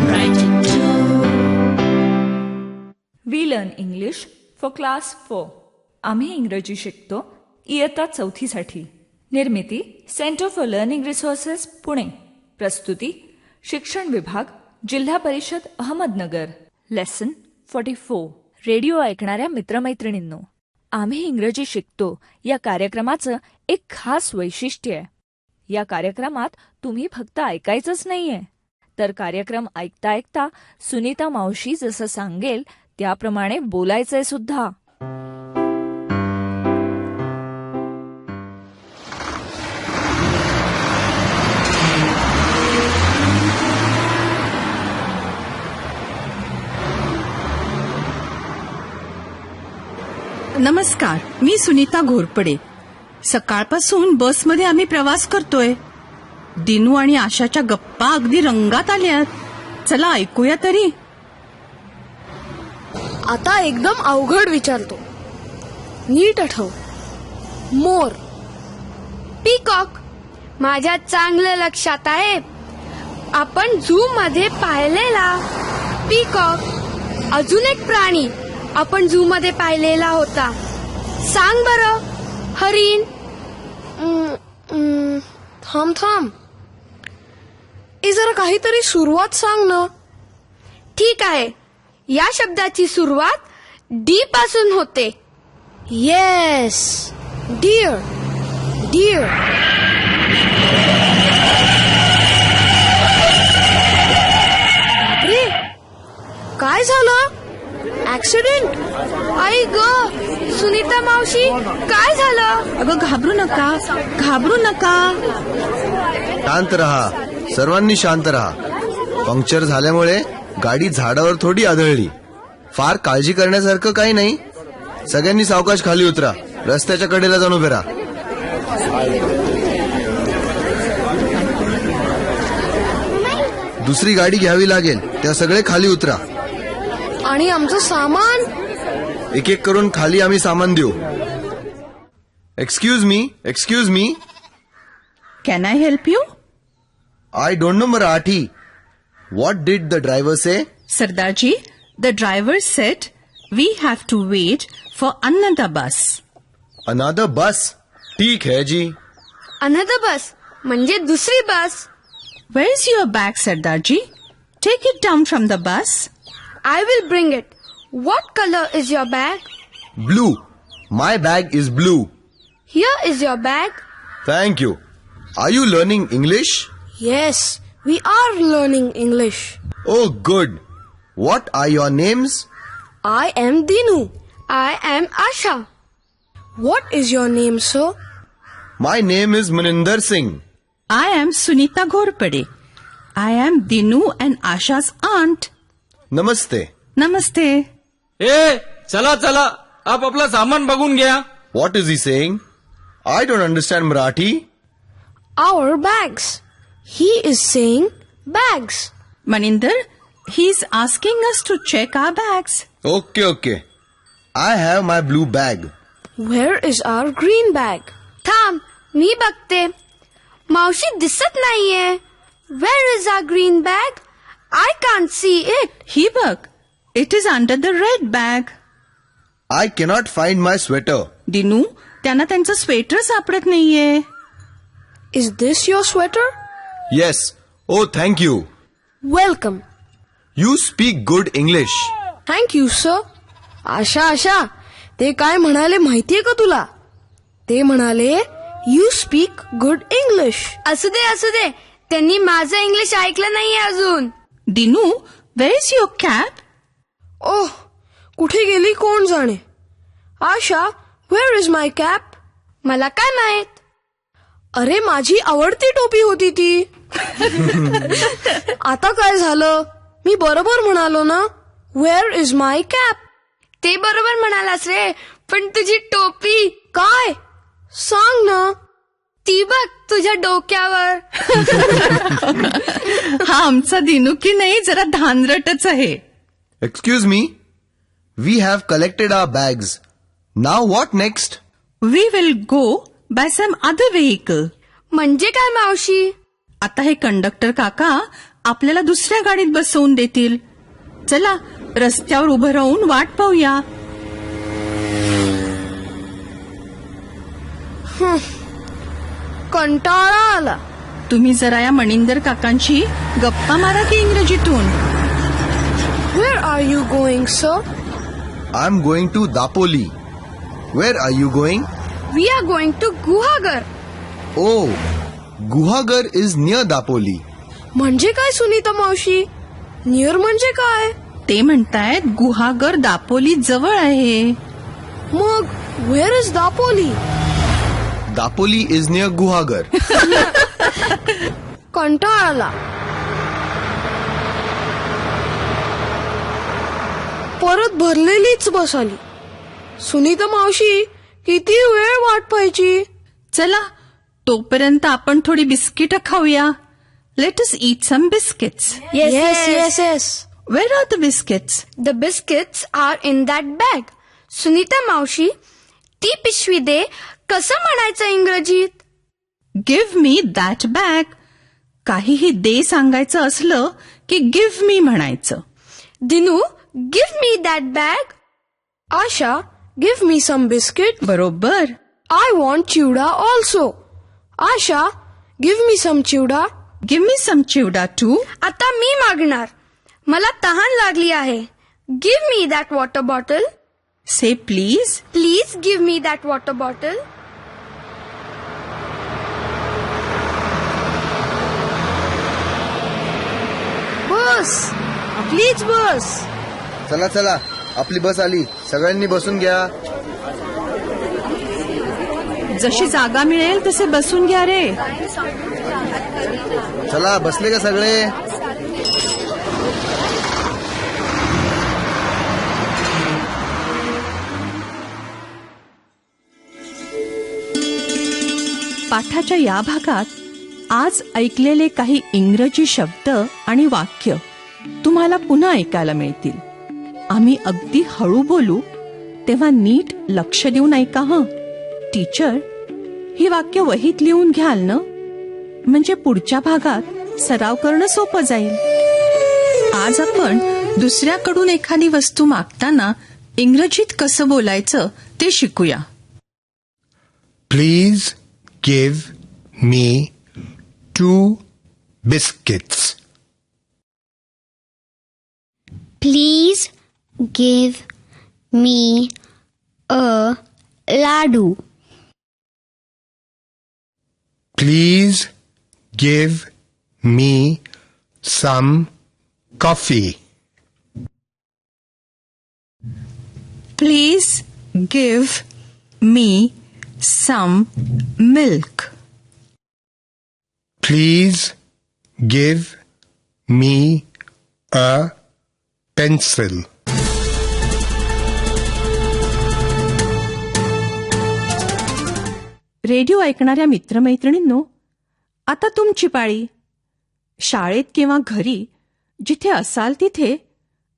write it too. We learn English for class 4. आम्ही इंग्रजी शिकतो इयत्ता 4 साठी. निर्मिती centre for learning resources Pune. प्रस्तुती शिक्षण विभाग जिल्हा परिषद अहमदनगर. लेसन 44. रेडिओ ऐकणाऱ्या मित्रमैत्रिणींनो, आम्ही इंग्रजी शिकतो या कार्यक्रमाचं एक खास वैशिष्ट्य आहे. या कार्यक्रमात तुम्ही फक्त ऐकायचंच नाहीये, तर कार्यक्रम ऐकता ऐकता सुनीता मावशी जसं सांगेल त्याप्रमाणे बोलायचंय सुद्धा. नमस्कार, मी सुनीता घोरपडे. सकाळपासून बसमध्ये आम्ही प्रवास करतोय. दिनू आणि आशाच्या गप्पा अगदी रंगात आल्यात. चला ऐकूया तरी. आता एकदम अवघड विचारतो, नीट आठव. मोर, पीकॉक. माझ्या चांगलं लक्षात आहे, आपण झू मध्ये पाहिलेला पीकॉक. अजून एक प्राणी आपण झू मध्ये पाहिलेला होता, सांग बरं. हरिण. थांब, जरा काहीतरी सुरुवात सांग ना. ठीक आहे, या शब्दाची सुरुवात डी पासून होते. Yes, dear. डिअर. बापरे, काय झालं? ऍक्सिडेंट? आई ग, सुनीता मावशी, काय झालं? अगं घाबरू नका, घाबरू नका. शांत रहा, सर्वांनी शांत रहा. पंक्चर झाल्यामुळे गाडी झाडावर थोडी आदळली. फार काळजी करण्यासारखं काही नाही. सगळ्यांनी सावकाश खाली उतरा. रस्त्याच्या कडेला जाऊन उभे राहा. दुसरी गाडी घ्यावी लागेल, त्या सगळे खाली उतरा. आणि आमचं सामान? एक एक करून खाली आम्ही सामान देऊ. Excuse me. Can I help you? I don't know Marathi. What did the driver say? Sardarji, the driver said we have to wait for another bus. Another bus? ठीक है जी. Another bus म्हणजे दुसरी बस. Where is your bag, Sardarji? Take it down from the bus. I will bring it. What color is your bag? Blue. My bag is blue. Here is your bag. Thank you. Are you learning English? Yes, we are learning English. Oh, good. What are your names? I am Dinu. I am Asha. What is your name, sir? My name is Maninder Singh. I am Sunita Ghorpade. I am Dinu and Asha's aunt. Namaste. Namaste. चला आप आपला सामान बघून घ्या. What is he saying? I don't understand Marathi. Our bags. He is saying bags. Maninder, he's asking us to check our bags. Okay. I have my blue bag. Where is our green bag? थांब, मी बघते. मावशी दिसत नाहीये. Where is our green bag? I can't see it. ही बघ, it is under the red bag. I cannot find my sweater. Dinu, त्यांना त्यांचं sweater सापडत नाहीये. Is this your sweater? Yes. Oh, thank you. Welcome. You speak good English. Thank you, sir. आशा, ते काय म्हणाले माहितीये का तुला? ते म्हणाले you speak good English. असू दे. त्यांनी माझं इंग्लिश ऐकलं नाहीये अजून. Dinu, where is your cap? ओह, कुठे गेली कोण जाणे. आशा, where is my cap? मला काय माहित. अरे, माझी आवडती टोपी होती ती. आता काय झालं? मी बरोबर म्हणालो ना? Where is my cap? ते बरोबर म्हणालास रे, पण तुझी टोपी काय? सांग ना. ती बघ तुझ्या डोक्यावर. हा आमचा दिनू की नाही जरा धानरटच आहे. Excuse me. We have collected our bags. Now what next? We will go by some other vehicle. म्हणजे काय मावशी? आता हे कंडक्टर काका आपल्याला दुसऱ्या गाडीत बसवून देतील. चला रस्त्यावर उभं राहून वाट पाहूया. कंटाळा आला. तुम्ही जरा या मनिंदर काकांची गप्पा मारा की इंग्रजीतून. Where are you going, sir? I am going to Dapoli. Where are you going? We are going to Guhagar. Oh, Guhagar is near Dapoli. म्हणजे काय सुनीता मावशी? नियर म्हणजे काय? ते म्हणतायत गुहागर दापोली जवळ आहे. मग where is Dapoli? Dapoli is near Guhagar. कंटाळा आला. परत भरलेलीच बस आली. सुनीता मावशी किती वेळ वाट पाहायची? चला तोपर्यंत आपण थोडी बिस्किटं खाऊया. Let us eat some biscuits. Yes. Where are the biscuits? The biscuits are in that bag. Sunita मावशी, ती पिशवी दे कसं म्हणायचं इंग्रजीत? Give me that bag. काहीही दे सांगायचं असलं की गिव्ह मी म्हणायचं. Dinu, give me that bag. Asha, give me some biscuit. बरोबर. I want chivda also. Asha, give me some chivda. Give me some chivda too. आता मी मागणार. मला तहान लागली आहे. Give me that water bottle. Say please. Please give me that water bottle. बस, please बस. चला चला, आपली बस आली. सगळ्यांनी बसून घ्या. जशी जागा मिळेल तसे बसून घ्या रे. चला, बसले का सगळे? पाठाच्या या भागात आज ऐकलेले काही इंग्रजी शब्द आणि वाक्य तुम्हाला पुन्हा ऐकायला मिळतील. आम्ही अगदी हळू बोलू तेव्हा नीट लक्ष देऊन ऐका हं. टीचर, ही वाक्य वहीत लिहून घ्याल ना? म्हणजे पुढच्या भागात सराव करणं सोपं जाईल. आज आपण दुसऱ्याकडून एखादी वस्तू मागताना इंग्रजीत कसं बोलायचं ते शिकूया. Please give me 2 biscuits. Please give me a ladu. Please give me some coffee. Please give me some milk. Please give me a pencil. Radio ऐकणाऱ्या मित्रमैत्रिणींनो, आता तुमची पाळी. शाळेत किंवा घरी जिथे असाल तिथे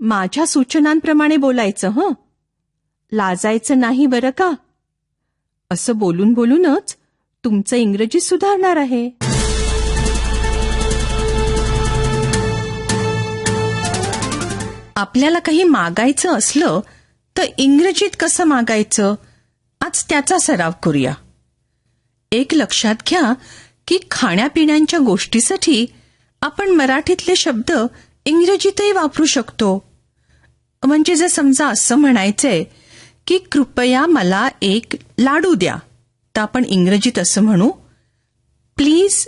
माझ्या सूचनांप्रमाणे बोलायचं हं. लाजायचं नाही बरं का. असं बोलून बोलूनच तुमचं इंग्रजी सुधारणार आहे. आपल्याला काही मागायचं असलं तर इंग्रजीत कसं मागायचं, आज त्याचा सराव करूया. एक लक्षात घ्या की खाण्यापिण्याच्या गोष्टीसाठी आपण मराठीतले शब्द इंग्रजीतही वापरू शकतो. म्हणजे जर समजा असं म्हणायचंय की कृपया मला एक लाडू द्या, तर आपण इंग्रजीत असं म्हणू, प्लीज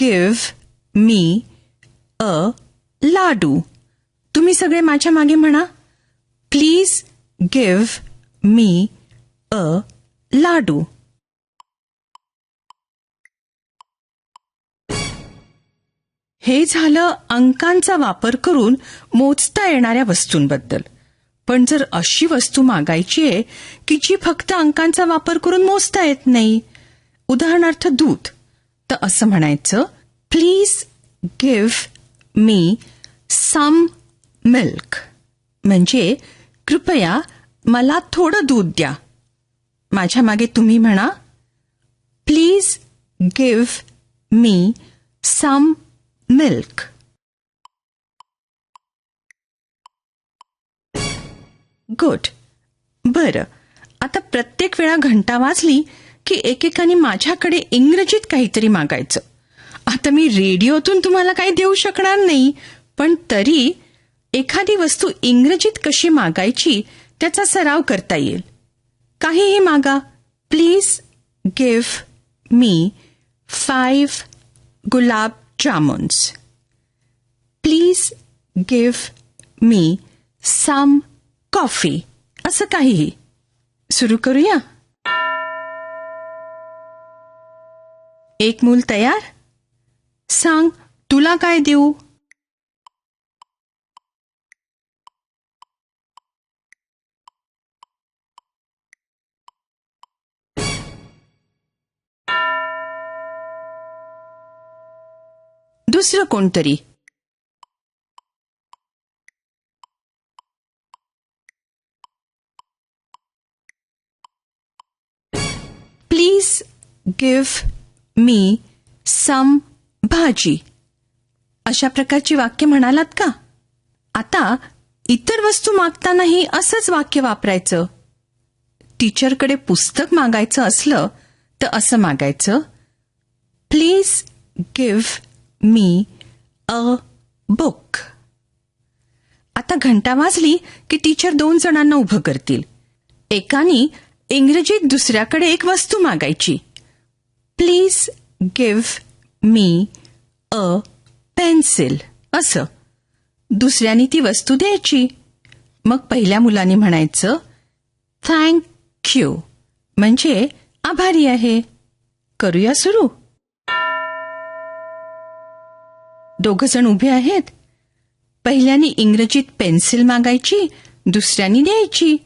गिव्ह मी अ लाडू. तुम्ही सगळे माझ्या मागे म्हणा, प्लीज गिव्ह मी अ लाडू. हे झालं अंकांचा वापर करून मोजता येणाऱ्या वस्तूंबद्दल. पण जर अशी वस्तू मागायची आहे की जी फक्त अंकांचा वापर करून मोजता येत नाही, उदाहरणार्थ दूध, तर असं म्हणायचं, please give me some milk. म्हणजे कृपया मला थोडं दूध द्या. माझ्या मागे तुम्ही म्हणा, please give me some milk. Good. बरं, आता प्रत्येक वेळा घंटा वाजली की एकेकाने माझ्याकडे इंग्रजीत काहीतरी मागायचं. आता मी रेडिओतून तुम्हाला काही देऊ शकणार नाही, पण तरी एखादी वस्तू इंग्रजीत कशी मागायची त्याचा सराव करता येईल. काहीही मागा. Please give me 5 gulab jamuns. Please give me some coffee. असं काहीही. सुरू करूया. एक मूल तयार. सांग, तुला काय देऊ? दुसरं कोणतरी. प्लीज गिव्ह मी सम भाजी. अशा प्रकारची वाक्य म्हणालात का? आता इतर वस्तू मागतानाही असंच वाक्य वापरायचं. टीचरकडे पुस्तक मागायचं असलं तर असं मागायचं, please give me a book. आता घंटा वाजली की टीचर 2 जणांना उभं करतील. एकानी इंग्रजीत दुसऱ्याकडे एक वस्तू मागायची. Please give me a pencil. असं. दुसऱ्यानी ती वस्तू द्यायची. मग पहिल्या मुलाने म्हणायचं, थँक यू, म्हणजे आभारी आहे. करूया सुरू. 2 जण उभे आहेत. पहिल्यानी इंग्रजीत पेन्सिल मागायची, दुसऱ्यानी द्यायची.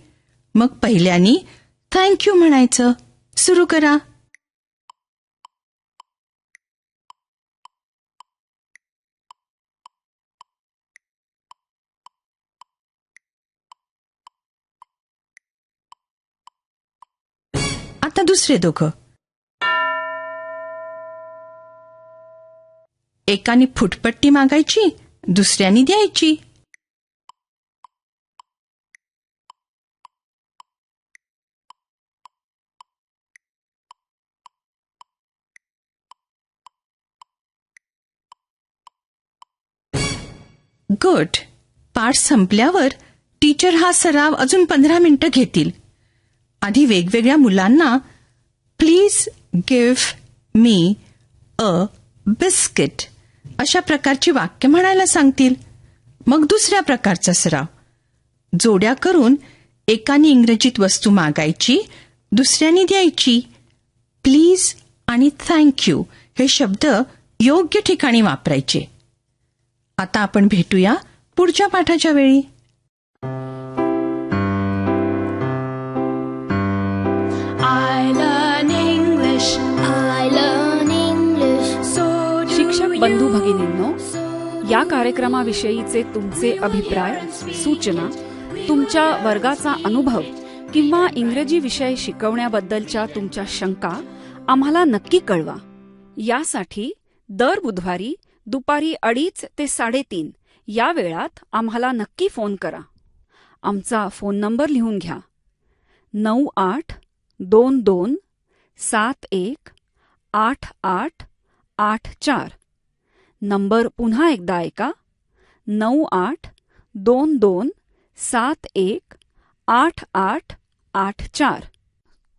मग पहिल्यानी थँक यू म्हणायचं. सुरू करा. आता दुसरे दोघं. एकाने फुटपट्टी मागायची, दुसऱ्यानी द्यायची. गुड. पाठ संपल्यावर टीचर हा सराव अजून 15 मिनिटं घेतील. आधी वेगवेगळ्या मुलांना please give me a biscuit अशा प्रकारची वाक्य म्हणायला सांगतील. मग दुसऱ्या प्रकारचा सराव. जोड्या करून एकाने इंग्रजीत वस्तू मागायची, दुसऱ्याने द्यायची. प्लीज आणि थँक यू हे शब्द योग्य ठिकाणी वापरायचे. आता आपण भेटूया पुढच्या पाठाच्या वेळी. शिक्षक बंधू भगिनींनो, या कार्यक्रमाविषयीचे तुमचे अभिप्राय, सूचना, तुमच्या वर्गाचा अनुभव किंवा इंग्रजी विषय शिकवण्याबद्दलच्या तुमच्या शंका आम्हाला नक्की कळवा. यासाठी दर बुधवारी दुपारी 2:30 ते 3:30 या वेळात आम्हाला नक्की फोन करा. आमचा फोन नंबर लिहून घ्या. 9822718884. नंबर पुन्हा एकदा ऐका. 9822718884.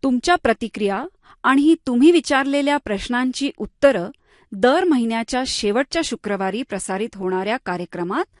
तुमच्या प्रतिक्रिया आणि तुम्ही विचारलेल्या प्रश्नांची उत्तरं दर महिन्याच्या शेवटच्या शुक्रवारी प्रसारित होणाऱ्या कार्यक्रमात